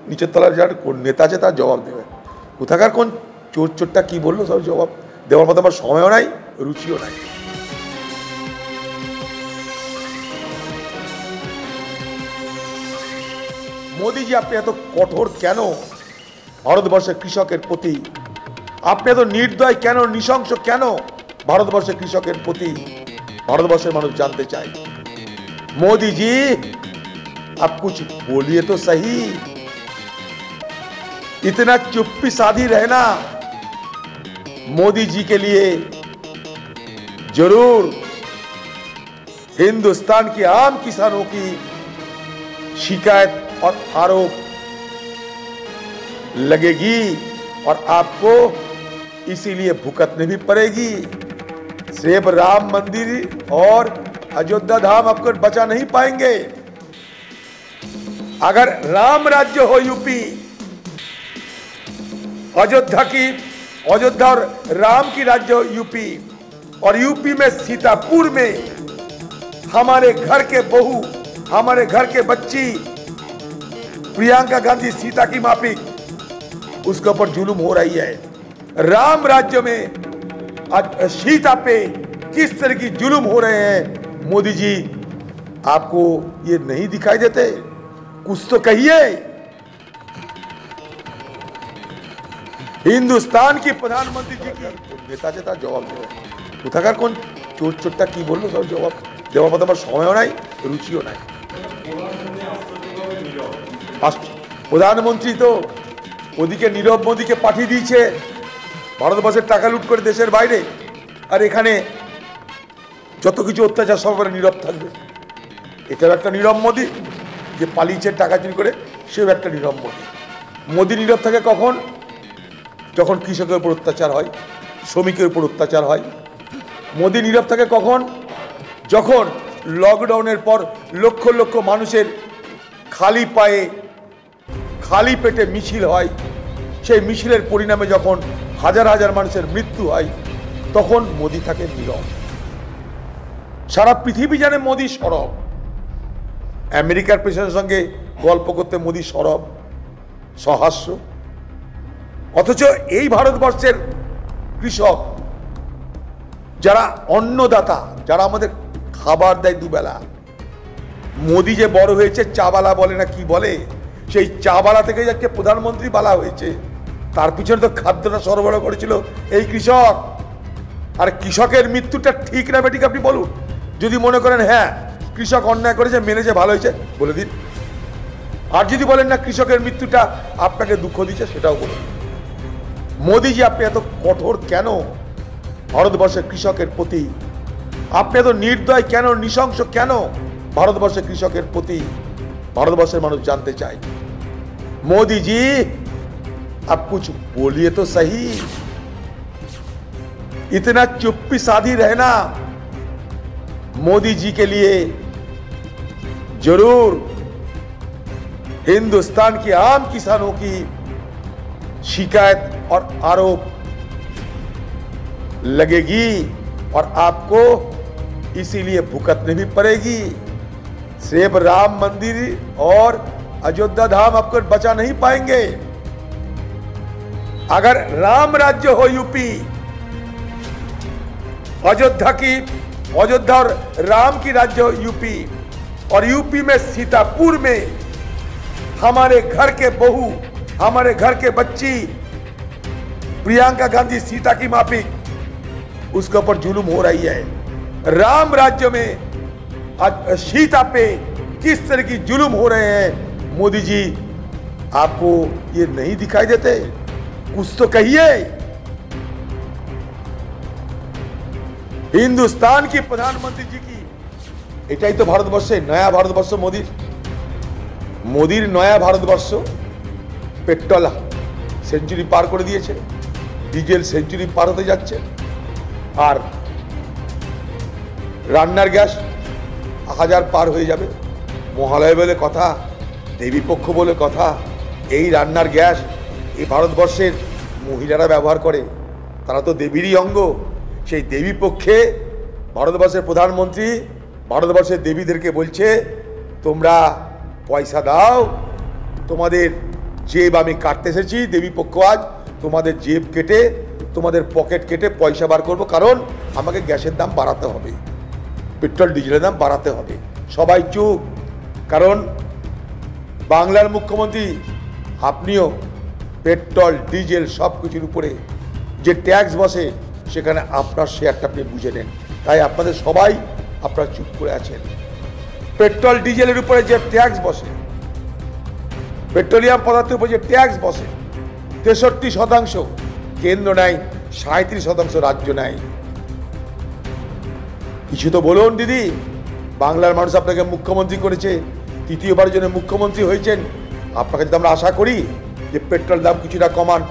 নিচের তলার যার কোন নেতা আছে তার জবাব দেবে। কোথাকার কোন চোরটা কি বললো সব জবাব দেওয়ার মতো আমার সময়ও নাই, রুচিও নাই। মোদিজি, আপনি এত কঠোর কেন ভারতবর্ষের কৃষকের প্রতি? আপনি এত নির্দয় কেন, নৃশংস কেন ভারতবর্ষের কৃষকের প্রতি? ভারতবর্ষের মানুষ জানতে চায়। मोदी जी, आप कुछ बोलिए तो सही। इतना चुप्पी साधी रहना मोदी जी के लिए जरूर हिंदुस्तान के आम किसानों की शिकायत और आरोप लगेगी और आपको इसीलिए भुगतनी भी पड़ेगी। सिर्फ राम मंदिर और अयोध्या धाम आपको बचा नहीं पाएंगे। अगर राम राज्य हो यूपी, अयोध्या और राम की राज्य हो यूपी, और यूपी में सीतापुर में हमारे घर के बहू, हमारे घर के बच्ची प्रियंका गांधी सीता की माफी, उसके ऊपर जुल्म हो रही है। राम राज्य में सीता पे किस तरह की जुल्म हो रहे हैं, मोदी जी आपको ये नहीं दिखाई देते? कुछ तो कहिए। हिंदुस्तान की प्रधानमंत्री जी की नेता से जवाब देवे। কোথাকার কোন চোরটা কি বললো সব জবাব দেওয়ার মতো আমার সময়ও নাই, রুচিও নাই। প্রধানমন্ত্রী তো ওদিকে নীরব মোদীকে পাঠিয়ে দিয়েছে ভারতবর্ষের টাকা লুট করে দেশের বাইরে, আর এখানে যত কিছু অত্যাচার সব নীরব থাকবে। এটাও একটা নীরব মোদী, যে পালিয়েছে টাকা চুরি করে, সেও একটা নীরব মোদী। মোদী নীরব থাকে কখন? যখন কৃষকের উপর অত্যাচার হয়, শ্রমিকের উপর অত্যাচার হয়। মোদী নীরব থাকে কখন? যখন লকডাউনের পর লক্ষ লক্ষ মানুষের খালি পায়ে খালি পেটে মিছিল হয়, সেই মিছিলের পরিণামে যখন হাজার হাজার মানুষের মৃত্যু হয়, তখন মোদী থাকে নীরব। সারা পৃথিবী জানে মোদী সরব। আমেরিকার প্রেসিডেন্টের সঙ্গে গল্প করতে মোদী সরব, সহাস্য। অথচ এই ভারতবর্ষের কৃষক, যারা অন্নদাতা, যারা আমাদের খাবার দেয় দুবেলা, মোদী যে বড় হয়েছে চাবালা বলে না কি বলে, সেই চাবালা থেকে যাকে প্রধানমন্ত্রী বলা হয়েছে, তার পিছনে তো খাদ্যটা সরবরাহ করেছিল এই কৃষক। আর কৃষকের মৃত্যুটা ঠিক না বেঠিক আপনি বলুন। যদি মনে করেন হ্যাঁ কৃষক অন্যায় করেছে, মেনেছে, ভালো হয়েছে, বলে দিন। আর যদি বলেন না কৃষকের মৃত্যুটা আপনাকে দুঃখ দিচ্ছে, সেটাও বলুন। মোদীজি, আপনি এত কঠোর কেন ভারতবর্ষের কৃষকের প্রতি? আপনি এত নির্দয় কেন, নৃশংস কেন ভারতবর্ষের কৃষকের প্রতি? ভারতবর্ষের মানুষ জানতে চায়। मोदी जी, आप कुछ बोलिए तो सही। इतना चुप्पी साधी रहना मोदी जी के लिए जरूर हिंदुस्तान के आम किसानों की शिकायत और आरोप लगेगी और आपको इसीलिए भुगतनी भी पड़ेगी। सिर्फ राम मंदिर और अयोध्या धाम आपको बचा नहीं पाएंगे। अगर राम राज्य हो यूपी, अयोध्या और राम की राज्य हो यूपी, और यूपी में सीतापुर में हमारे घर के बहू, हमारे घर के बच्ची प्रियंका गांधी सीता की माफी, उसके ऊपर जुल्म हो रही है। राम राज्य में सीता पे किस तरह की जुल्म हो रहे हैं, मोदी जी आपको ये नहीं दिखाई देते? कुछ तो कहिए। हिंदुस्तान की प्रधानमंत्री जी की, এটাই তো ভারতবর্ষে নয়া ভারতবর্ষ মোদির নয়া ভারতবর্ষ। পেট্রোল সেঞ্চুরি পার করে দিয়েছে, ডিজেল সেঞ্চুরি পার হতে যাচ্ছে, আর রান্নার গ্যাস 1000 পার হয়ে যাবে। মহালয় বলে কথা, দেবী পক্ষ বলে কথা। এই রান্নার গ্যাস এই ভারতবর্ষের মহিলারা ব্যবহার করে, তারা তো দেবীরই অঙ্গ। সেই দেবী পক্ষে ভারতবর্ষের প্রধানমন্ত্রী ভারতবর্ষের দেবীদেরকে বলছে, তোমরা পয়সা দাও, তোমাদের জেব আমি কাটতে এসেছি, দেবী পক্ষ আজ তোমাদের জেব কেটে, তোমাদের পকেট কেটে পয়সা বার করবো, কারণ আমাকে গ্যাসের দাম বাড়াতে হবে, পেট্রোল ডিজেলের দাম বাড়াতে হবে। সবাই চুপ, কারণ বাংলার মুখ্যমন্ত্রী আপনিও পেট্রোল ডিজেল সব কিছুর উপরে যে ট্যাক্স বসে সেখানে আপনার শেয়ারটা আপনি বুঝে নেন। তাই আপনাদের সবাই আপনারা চুপ করে আছেন। পেট্রোল ডিজেলের উপরে যে ট্যাক্স বসে, পেট্রোলিয়াম পদার্থের উপরে যে ট্যাক্স বসে 63% কেন্দ্র নেয়, 37% রাজ্য নেয়। কিছু তো বলুন দিদি, বাংলার মানুষ আপনাকে মুখ্যমন্ত্রী করেছে, তৃতীয়বারের জন্য মুখ্যমন্ত্রী হয়েছেন। আপনাকে যদি আমরা আশা করি যে পেট্রোল দাম কিছুটা কমান,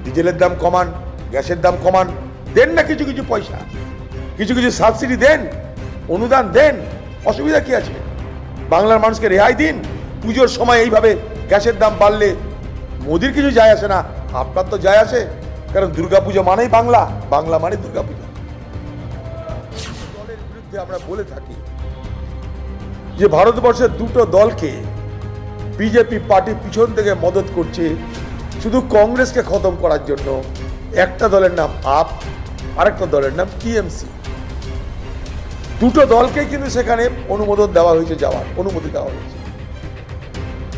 ডিজেলের দাম কমান, গ্যাসের দাম কমান, দেন না কিছু কিছু পয়সা, কিছু কিছু সাবসিডি দেন, অনুদান দেন, অসুবিধা কি আছে? বাংলার মানুষকে রেহাই দিন। পুজোর সময় এইভাবে গ্যাসের দাম বাড়লে মোদির কিছু যায় আসে না, আপনার তো যায় আসে, কারণ দুর্গাপুজো মানেই বাংলা, বাংলা মানে দুর্গাপুজো। দলের বিরুদ্ধে আমরা বলে থাকি যে ভারতবর্ষের দুটো দলকে বিজেপি পার্টি পিছন থেকে মদত করছে শুধু কংগ্রেসকে খতম করার জন্য। একটা দলের নাম আপ, আরেকটা দলের নাম টিএমসি। দুটো দলকে কিন্তু সেখানে অনুমোদন দেওয়া হয়েছে, যাওয়ার অনুমতি দেওয়া হয়েছে।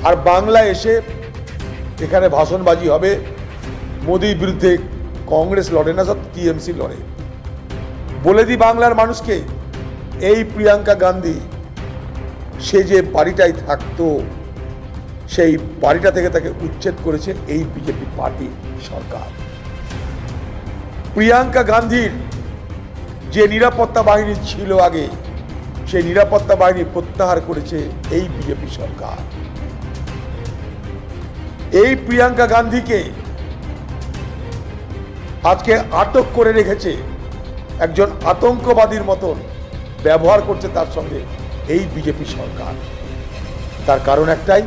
আর বাংলায় এসে এখানে ভাষণবাজি হবে, মোদির বিরুদ্ধে কংগ্রেস লড়ে না, সব টিএমসি লড়ে। বলে দিই বাংলার মানুষকে, এই প্রিয়াঙ্কা গান্ধী সে যে বাড়িটায় থাকতো সেই বাড়িটা থেকে তাকে উচ্ছেদ করেছে এই বিজেপি পার্টি সরকার। প্রিয়াঙ্কা গান্ধীর যে নিরাপত্তা বাহিনী ছিল আগে, সেই নিরাপত্তা বাহিনী প্রত্যাহার করেছে এই বিজেপি সরকার। এই প্রিয়াঙ্কা গান্ধীকে আজকে আটক করে রেখেছে, একজন আতঙ্কবাদীর মতন ব্যবহার করছে তার সঙ্গে এই বিজেপি সরকার। তার কারণ একটাই,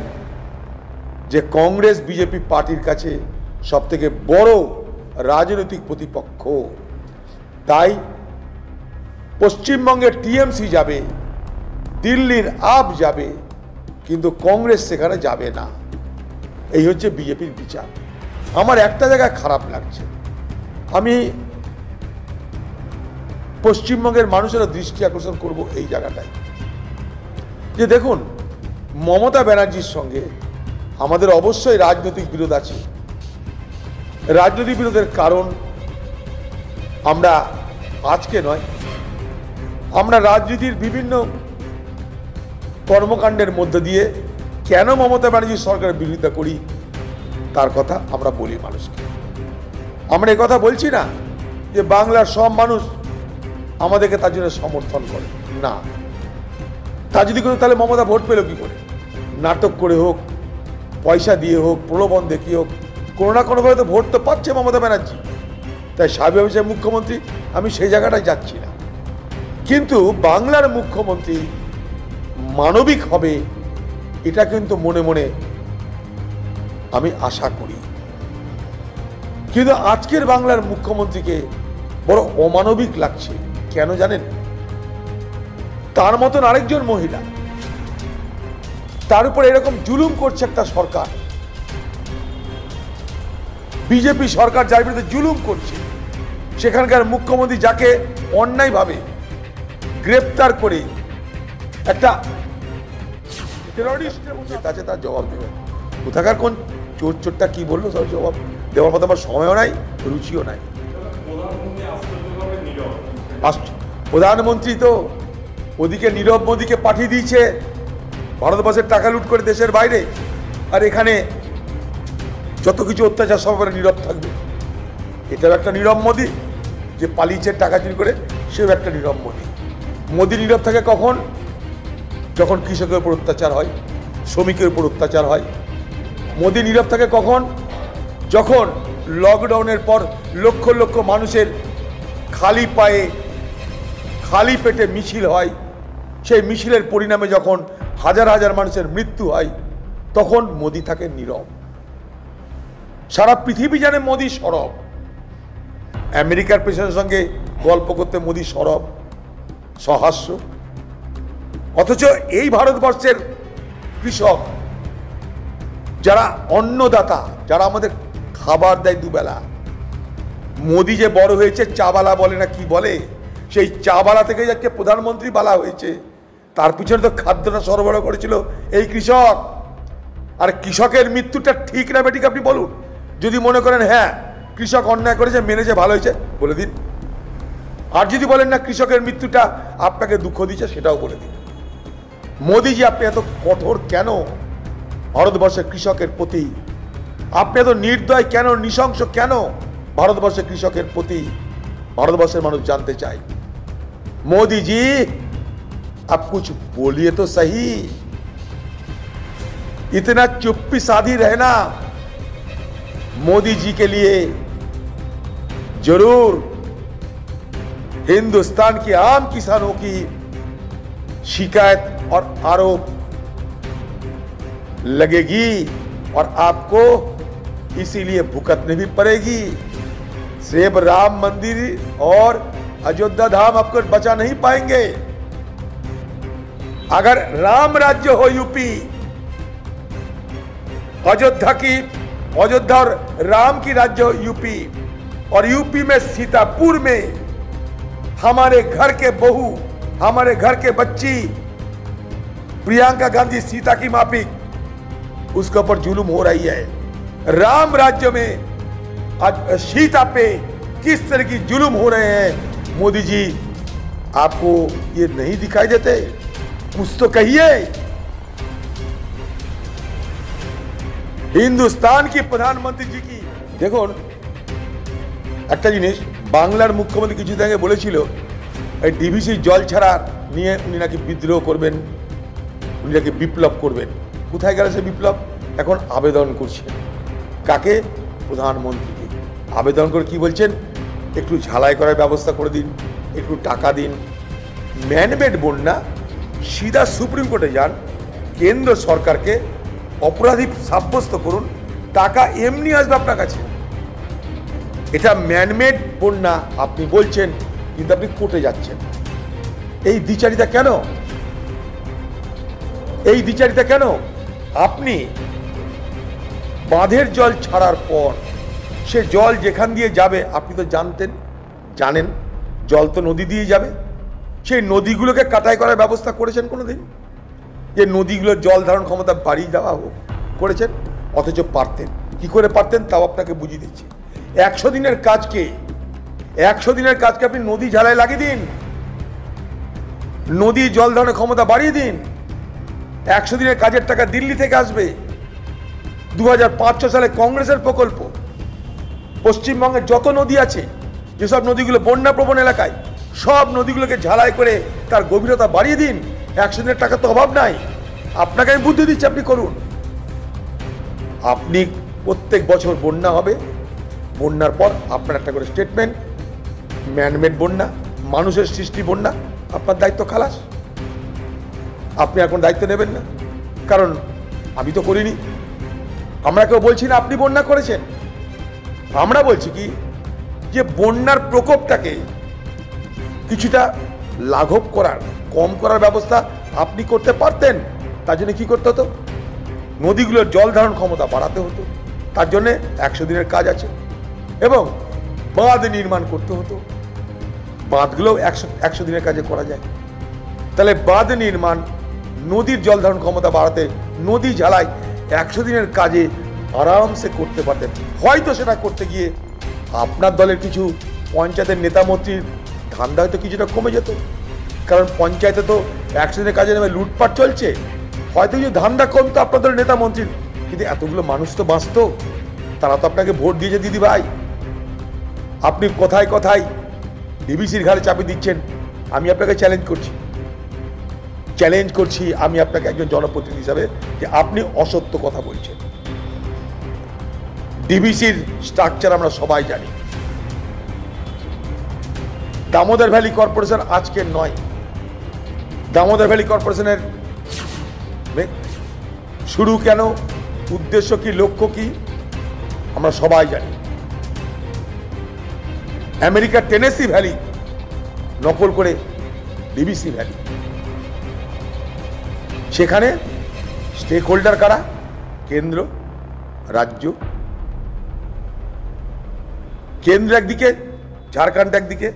যে কংগ্রেস বিজেপি পার্টির কাছে সবথেকে বড় রাজনৈতিক প্রতিপক্ষ। তাই পশ্চিমবঙ্গের টিএমসি যাবে, দিল্লির আপ যাবে, কিন্তু কংগ্রেস সেখানে যাবে না। এই হচ্ছে বিজেপির বিচার। আমার একটা জায়গায় খারাপ লাগছে, আমি পশ্চিমবঙ্গের মানুষেরও দৃষ্টি আকর্ষণ করব এই জায়গাটায়, যে দেখুন মমতা ব্যানার্জির সঙ্গে আমাদের অবশ্যই রাজনৈতিক বিরোধ আছে। রাজনৈতিক বিরোধের কারণ আমরা আজকে নয়, আমরা রাজনীতির বিভিন্ন কর্মকাণ্ডের মধ্য দিয়ে কেন মমতা ব্যানার্জির সরকারের বিরোধিতা করি তার কথা আমরা বলি মানুষকে। আমরা এই কথা বলছি না যে বাংলার সব মানুষ আমাদেরকে তার জন্য সমর্থন করে, না। তা যদি করে তাহলে মমতা ভোট পেল কি করে? নাটক করে হোক, পয়সা দিয়ে হোক, প্রলোভন দেখিয়ে হোক, কোনো না কোনোভাবে তো ভোট তো পাচ্ছে মমতা ব্যানার্জি। তাই স্বাভাবিক মুখ্যমন্ত্রী, আমি সেই জায়গাটায় যাচ্ছি না। কিন্তু বাংলার মুখ্যমন্ত্রী মানবিক হবে এটা কিন্তু মনে মনে আমি আশা করি। কিন্তু আজকের বাংলার মুখ্যমন্ত্রীকে বড় অমানবিক লাগছে। কেন জানেন? তার মতন আরেকজন মহিলা, তার উপর এরকম জুলুম করছে একটা সরকার, বিজেপি সরকার যার বিরুদ্ধে জুলুম করছে, সেখানকার মুখ্যমন্ত্রী যাকে অন্যায়ভাবে গ্রেপ্তার করে একটা টেররিস্টের মধ্যে কাছে তার জবাব দেবে। কোথাকার কোন চোরটা কি বললো সব জবাব দেওয়ার মতো আমার সময়ও নাই, রুচিও নাই। প্রধানমন্ত্রী তো ওদিকে নীরব মোদীকে পাঠিয়ে দিয়েছে ভারতবর্ষের টাকা লুট করে দেশের বাইরে, আর এখানে যত কিছু অত্যাচার সব নীরব থাকবে। এটাও একটা নীরব মোদী, যে পালিয়েছে টাকা চুরি করে, সেও একটা নীরব মোদী। মোদী নীরব থাকে কখন? যখন কৃষকের উপর অত্যাচার হয়, শ্রমিকের উপর অত্যাচার হয়। মোদী নীরব থাকে কখন? যখন লকডাউনের পর লক্ষ লক্ষ মানুষের খালি পায়ে খালি পেটে মিছিল হয়, সেই মিছিলের পরিণামে যখন হাজার হাজার মানুষের মৃত্যু হয়, তখন মোদী থাকে নীরব। সারা পৃথিবী জানে মোদী সরব। আমেরিকার প্রেসিডেন্টের সঙ্গে গল্প করতে মোদী সরব, সহাস্য। অথচ এই ভারতবর্ষের কৃষক যারা অন্নদাতা, যারা আমাদের খাবার দেয় দুবেলা, মোদি যে বড় হয়েছে চাবালা বলে না কি বলে, সেই চাবালা থেকে যাকে প্রধানমন্ত্রী বলা হয়েছে, তার পিছনে তো খাদ্যটা সরবরাহ করেছিল এই কৃষক। আর কৃষকের মৃত্যুটা ঠিক না বেঠিক আপনি বলুন। যদি মনে করেন হ্যাঁ কৃষক অন্যায় করেছে, মেনেছে, ভালো হয়েছে, বলে দিন। আর যদি বলেন না কৃষকের মৃত্যুটা আপনাকে দুঃখ দিচ্ছে, সেটাও বলে দিন। মোদিজি আপনি এত কঠোর কেন ভারতবর্ষের কৃষকের প্রতি? আপনি এত নির্দয় কেন, নৃশংস কেন ভারতবর্ষের কৃষকের প্রতি? ভারতবর্ষের মানুষ জানতে চায়। मोदी जी अब कुछ बोलिए तो सही, इतना चुप्पी साधी रहना मोदी जी के लिए जरूर हिंदुस्तान के आम किसानों की शिकायत और आरोप लगेगी और आपको इसीलिए भुगतनी भी पड़ेगी। सिर्फ राम मंदिर और अयोध्या धाम आपको बचा नहीं पाएंगे। अगर राम राज्य हो यूपी, अयोध्या और राम की राज्य हो यूपी, और यूपी में सीतापुर में हमारे घर के बहू, हमारे घर के बच्ची प्रियंका गांधी सीता की माफिक, उसके ऊपर जुल्म हो रही है। राम राज्य में आज सीता पे किस तरह की जुल्म हो रहे हैं, मोदी जी आपको ये नहीं दिखाई देते? कुछ तो कहिए। हिंदुस्तान की प्रधानमंत्री जी की देखो একটা জিনিস, বাংলার মুখ্যমন্ত্রী কিছুদিন আগে বলেছিল এই ডিভিসি জল ছাড়া নিয়ে উনি নাকি বিদ্রোহ করবেন, উনি নাকি বিপ্লব করবেন। কোথায় গেল সে বিপ্লব? এখন আবেদন করছে। কাকে? প্রধানমন্ত্রীকে আবেদন করে কি বলছেন? একটু ঝালাই করার ব্যবস্থা করে দিন, একটু টাকা দিন। ম্যানমেড বন্যা, সিধা সুপ্রিম কোর্টে যান, কেন্দ্র সরকারকে অপরাধী সাব্যস্ত করুন, টাকা এমনি আসবে আপনার কাছে। এটা ম্যানমেড বন্যা আপনি বলছেন, কিন্তু আপনি কোর্টে যাচ্ছেন। এই দ্বিচারিতা কেন? এই দ্বিচারিতা কেন? আপনি বাঁধের জল ছাড়ার পর সে জল যেখান দিয়ে যাবে আপনি তো জানেন জল তো নদী দিয়ে যাবে। সেই নদীগুলোকে কাটাই করার ব্যবস্থা করেছেন কোনোদিন? যে নদীগুলোর জল ধারণ ক্ষমতা বাড়িয়ে দেওয়া হোক, করেছেন? অথচ পারতেন। কি করে পারতেন তাও আপনাকে বুঝিয়ে দিচ্ছি। 100 দিনের কাজকে আপনি নদী ঝালাই লাগিয়ে দিন, নদী জল ধারণের ক্ষমতা বাড়িয়ে দিন। 100 দিনের কাজের টাকা দিল্লি থেকে আসবে। 2005-6 সালে কংগ্রেসের প্রকল্প, পশ্চিমবঙ্গের যত নদী আছে, যেসব নদীগুলো বন্যা প্রবণ এলাকায়, সব নদীগুলোকে ঝালাই করে তার গভীরতা বাড়িয়ে দিন। 100 দিনের টাকা তো অভাব নাই। আপনাকে আমি বুদ্ধি দিচ্ছি, আপনি করুন। আপনি প্রত্যেক বছর বন্যা হবে, বন্যার পর আপনার একটা করে স্টেটমেন্ট, ম্যানমেড বন্যা, মানুষের সৃষ্টি বন্যা, আপনার দায়িত্ব খালাস। আপনি এখন দায়িত্ব নেবেন না, কারণ আমি তো করিনি। আমরা কেউ বলছি না আপনি বন্যা করেছেন। আমরা বলছি কি যে বন্যার প্রকোপটাকে কিছুটা লাঘব করার, কম করার ব্যবস্থা আপনি করতে পারতেন। তার জন্য কি করতে হতো? নদীগুলোর জল ধারণ ক্ষমতা বাড়াতে হতো। তার জন্য 100 দিনের কাজ আছে, এবং বাঁধ নির্মাণ করতে হতো। বাঁধগুলো 100 দিনের কাজে করা যায়। তাহলে বাঁধ নির্মাণ, নদীর জল ধারণ ক্ষমতা বাড়াতে, নদী ঝালাই 100 দিনের কাজে আরামসে করতে পারতেন। হয়তো সেটা করতে গিয়ে আপনার দলের কিছু পঞ্চায়েতের নেতা মন্ত্রীর ধান্দা হয়তো কিছুটা কমে যেত, কারণ পঞ্চায়েতে তো 100 দিনের কাজে নামে লুটপাট চলছে। হয়তো কিছু ধান্দা কমতো আপনার দলের নেতা মন্ত্রীর, কিন্তু এতগুলো মানুষ তো বাঁচত। তারা তো আপনাকে ভোট দিয়েছে দিদি ভাই। আপনি কোথায় কোথায় ডিবিসির ঘাড়ে চাপে দিচ্ছেন। আমি আপনাকে চ্যালেঞ্জ করছি, আমি আপনাকে একজন জনপ্রতিনিধি হিসাবে, যে আপনি অসত্য কথা বলছেন। ডিবিসির স্ট্রাকচার আমরা সবাই জানি। দামোদর ভ্যালি কর্পোরেশন আজকের নয়। দামোদর ভ্যালি কর্পোরেশনের শুরু কেন, উদ্দেশ্য কি, লক্ষ্য কি, আমরা সবাই জানি। আমেরিকার টেনেসি ভ্যালি নকল করে ডিবিসি ভ্যালি, সেখানে স্টেক হোল্ডার কারা? কেন্দ্র, রাজ্য, কেন্দ্র একদিকে, ঝাড়খণ্ড একদিকে,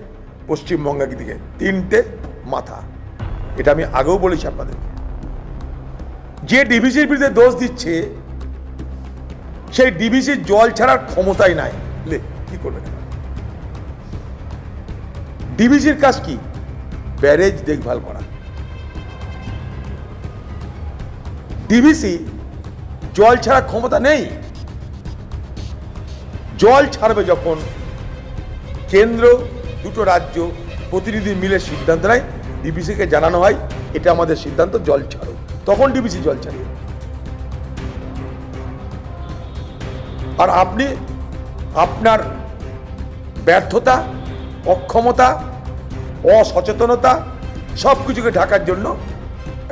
পশ্চিমবঙ্গ একদিকে, তিনটে মাথা। এটা আমি আগেও বলেছি আপনাদেরকে। যে ডিভিসির বিরুদ্ধে দোষ দিচ্ছে সেই ডিভিসির জল ছাড়ার ক্ষমতাই নাই, কি করবে? ডিভিসির কাজ কি? ব্যারেজ দেখভাল করা। ডিভিসি জল ছাড়া ক্ষমতা নেই। জল ছাড়বে যখন কেন্দ্র, দুটো রাজ্য প্রতিনিধি মিলে সিদ্ধান্ত নেয়, ডিভিসিকে জানানো হয় এটা আমাদের সিদ্ধান্ত, জল ছাড়ো, তখন ডিভিসি জল ছাড়বে। আর আপনি আপনার ব্যর্থতা, অক্ষমতা, অসচেতনতা সব কিছুকে ঢাকার জন্য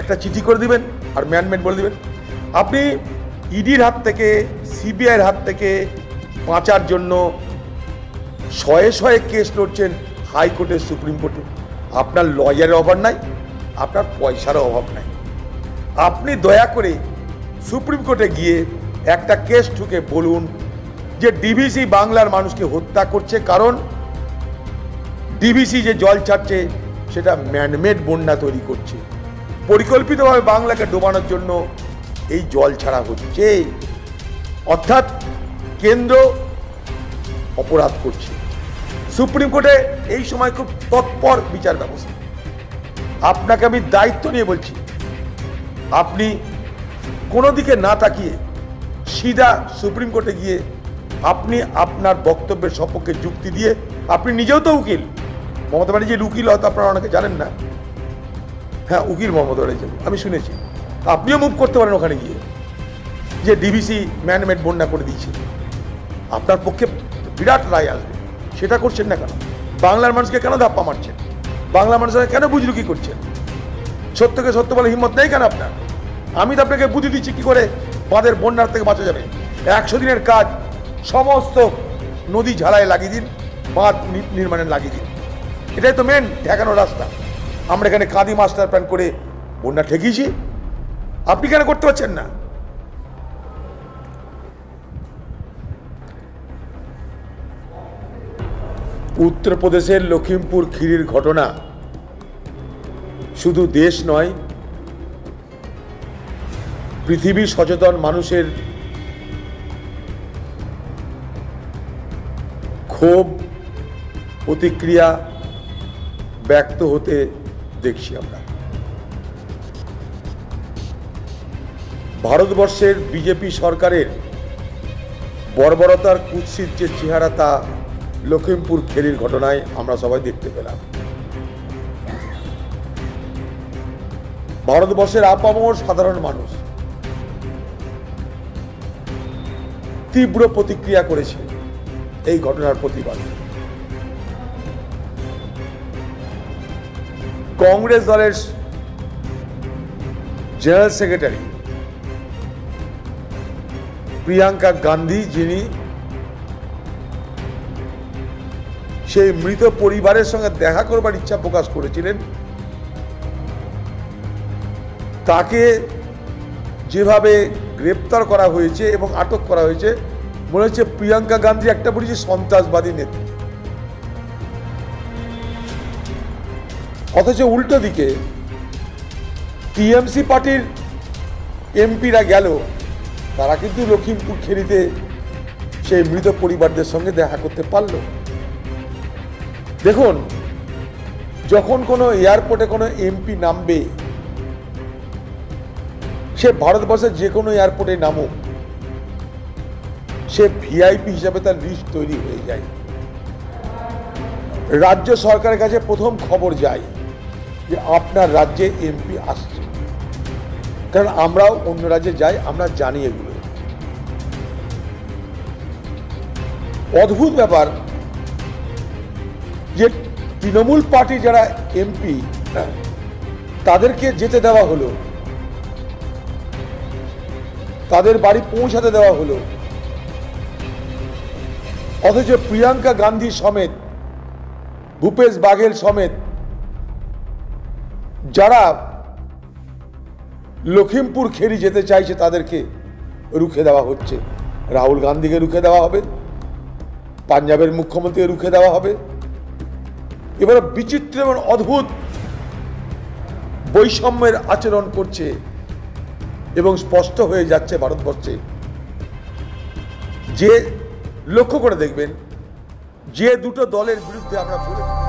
একটা চিঠি করে দিবেন আর ম্যানমেড বলে দিবেন। আপনি ইডির হাত থেকে, সিবিআইয়ের হাত থেকে বাঁচার জন্য শয়ে শয়ে কেস লড়ছেন হাইকোর্টে, সুপ্রিম কোর্টে। আপনার লয়ারের অভাব নাই, আপনার পয়সারও অভাব নাই। আপনি দয়া করে সুপ্রিম কোর্টে গিয়ে একটা কেস ঠুকে বলুন যে ডিভিসি বাংলার মানুষকে হত্যা করছে, কারণ ডিভিসি যে জল ছাড়ছে সেটা ম্যানমেড বন্যা তৈরি করছে, পরিকল্পিতভাবে বাংলাকে ডোবানোর জন্য এই জল ছাড়া হচ্ছে। অর্থাৎ কেন্দ্র অপরাধ করছে। সুপ্রিম কোর্টে এই সময় খুব তৎপর বিচার ব্যবস্থা। আপনাকে আমি দায়িত্ব নিয়ে বলছি, আপনি কোনো দিকে না তাকিয়ে সিধা সুপ্রিম কোর্টে গিয়ে আপনি আপনার বক্তব্যের সপক্ষে যুক্তি দিয়ে, আপনি নিজেও তো উকিল, মমতা ব্যানার্জির উকিল হয়তো আপনারা অনেকে জানেন না। হ্যাঁ, উকিল মমতা ব্যানার্জি, আমি শুনেছি। আপনিও মুভ করতে পারেন ওখানে গিয়ে যে ডিভিসি ম্যানমেড বন্যা করে দিয়েছে, আপনার পক্ষে বিরাট রায় আসবে। সেটা করছেন না কেন? বাংলার মানুষকে কেন ধাপ্পা মারছেন? বাংলা মানুষের কেন বুজরুকি করছেন? সত্যকে সত্য বলে হিম্মত নেই কেন আপনার? আমি তো আপনাকে বুদ্ধি দিচ্ছি কি করে বাঁধের বন্যার থেকে বাঁচা যাবে। 100 দিনের কাজ, সমস্ত নদী ঝালায় লাগিয়ে দিন, বাঁধ নির্মাণে লাগিয়ে দিন। এটাই তো মেন ঠেকানোর রাস্তা। আমরা এখানে কাঁদি মাস্টার প্ল্যান করে বন্যা ঠেকিয়েছি, আপনি কেন করতে পারছেন না? উত্তরপ্রদেশের লখিমপুর খিরির ঘটনা শুধু দেশ নয়, পৃথিবী সচেতন মানুষের ক্ষোভ, প্রতিক্রিয়া ব্যক্ত হতে দেখছি আমরা। ভারতবর্ষের বিজেপি সরকারের বর্বরতার কুৎসিত যে চেহারা, তা লখিমপুর খেরির ঘটনায় আমরা সবাই দেখতে পেলাম। ভারতবর্ষের আপামর সাধারণ মানুষ তীব্র প্রতিক্রিয়া করেছে এই ঘটনার প্রতিবাদে। কংগ্রেস দলের জেনারেল সেক্রেটারি প্রিয়াঙ্কা গান্ধী, যিনি সেই মৃত পরিবারের সঙ্গে দেখা করবার ইচ্ছা প্রকাশ করেছিলেন, তাকে যেভাবে গ্রেপ্তার করা হয়েছে এবং আটক করা হয়েছে, মনে হচ্ছে প্রিয়াঙ্কা গান্ধী একটা পরিচয় সন্ত্রাসবাদী নেতা। অথচ উল্টো দিকে টিএমসি পার্টির এমপিরা গেল, তারা কিন্তু লখিমপুর খেরিতে সেই মৃত পরিবারদের সঙ্গে দেখা করতে পারল। দেখুন, যখন কোনো এয়ারপোর্টে কোনো এমপি নামবে, সে ভারতবর্ষের যে কোনো এয়ারপোর্টে নামুক, সে ভিআইপি হিসাবে তার লিস্ট তৈরি হয়ে যায়। রাজ্য সরকারের কাছে প্রথম খবর যায় যে আপনার রাজ্যে এমপি আসছে, কারণ আমরাও অন্য রাজ্যে যাই, আমরা জানি এগুলো। অদ্ভুত ব্যাপার যে তৃণমূল পার্টি যারা এমপি, তাদেরকে যেতে দেওয়া হলো, তাদের বাড়ি পৌঁছাতে দেওয়া হলো, অথচ প্রিয়াঙ্কা গান্ধী সমেত, ভূপেশ বাঘেল সমেত যারা লখিমপুর খেরি যেতে চাইছে তাদেরকে রুখে দেওয়া হচ্ছে। রাহুল গান্ধীকে রুখে দেওয়া হবে, পাঞ্জাবের মুখ্যমন্ত্রীকে রুখে দেওয়া হবে। এবার বিচিত্র এবং অদ্ভুত বৈষম্যের আচরণ করছে এবং স্পষ্ট হয়ে যাচ্ছে ভারতবর্ষে। যে লক্ষ্য করে দেখবেন, যে দুটো দলের বিরুদ্ধে আমরা বলে